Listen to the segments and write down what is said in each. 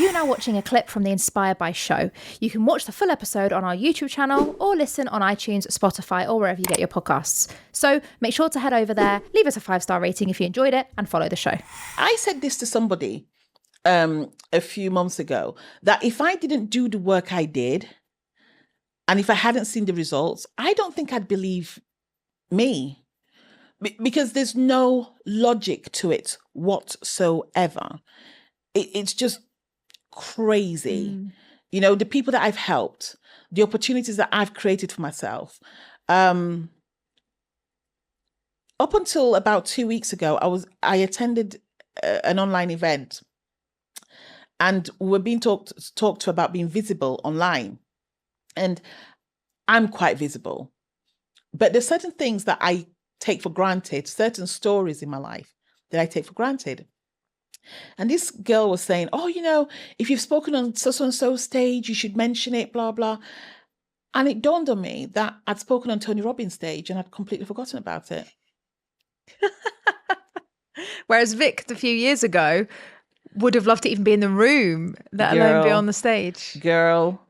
You're now watching a clip from the Inspired by show. You can watch the full episode on our YouTube channel or listen on iTunes, Spotify, or wherever you get your podcasts. So make sure to head over there, leave us a 5-star rating if you enjoyed it, and follow the show. I said this to somebody a few months ago, that if I didn't do the work I did, and if I hadn't seen the results, I don't think I'd believe me. Because there's no logic to it whatsoever. It's just crazy. You know, the people that I've helped, the opportunities that I've created for myself. Up until about 2 weeks ago, I attended an online event, and we're being talked to about being visible online. And I'm quite visible, but there's certain things that I take for granted, certain stories in my life that I take for granted. And this girl was saying, oh, you know, if you've spoken on so-and-so stage, you should mention it, blah, blah. And it dawned on me that I'd spoken on Tony Robbins stage and I'd completely forgotten about it. Whereas Vic, a few years ago, would have loved to even be in the room, let alone be on the stage. Girl.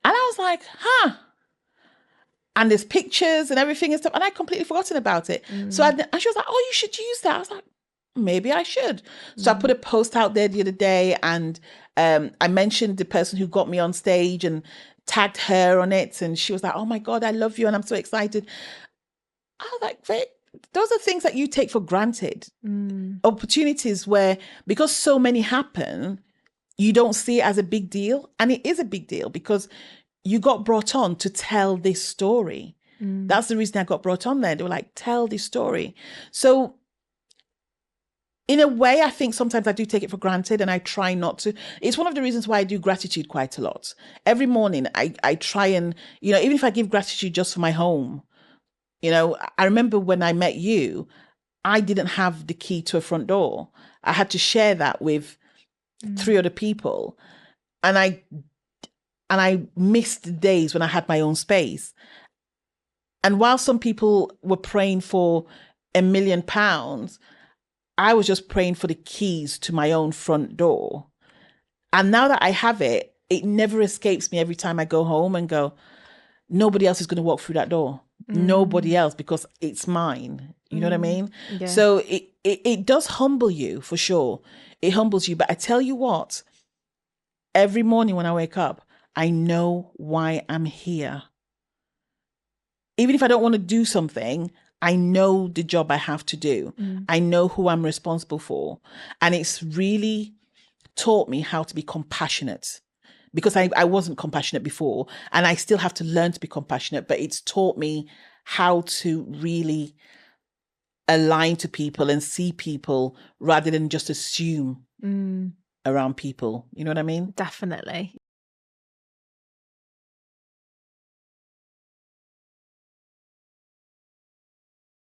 And I was like, huh. And there's pictures and everything and stuff. And I'd completely forgotten about it. And she was like, oh, you should use that. I was like, maybe I should. So I put a post out there the other day, and I mentioned the person who got me on stage and tagged her on it. And she was like, oh my God, I love you. And I'm so excited. I was like, Vic, those are things that you take for granted. Opportunities where, because so many happen, you don't see it as a big deal. And it is a big deal because you got brought on to tell this story. That's the reason I got brought on there. They were like, tell this story. So in a way, I think sometimes I do take it for granted and I try not to. It's one of the reasons why I do gratitude quite a lot. Every morning, I try and, you know, even if I give gratitude just for my home, you know, I remember when I met you, I didn't have the key to a front door. I had to share that with 3 other people. And I missed the days when I had my own space. And while some people were praying for £1 million, I was just praying for the keys to my own front door. And now that I have it, it never escapes me every time I go home and go, nobody else is going to walk through that door. Nobody else, because it's mine. You know what I mean? Yeah. So it does humble you, for sure. It humbles you. But I tell you what, every morning when I wake up, I know why I'm here. Even if I don't want to do something, I know the job I have to do. I know who I'm responsible for. And it's really taught me how to be compassionate, because I wasn't compassionate before, and I still have to learn to be compassionate, but it's taught me how to really align to people and see people rather than just assume around people. You know what I mean? Definitely.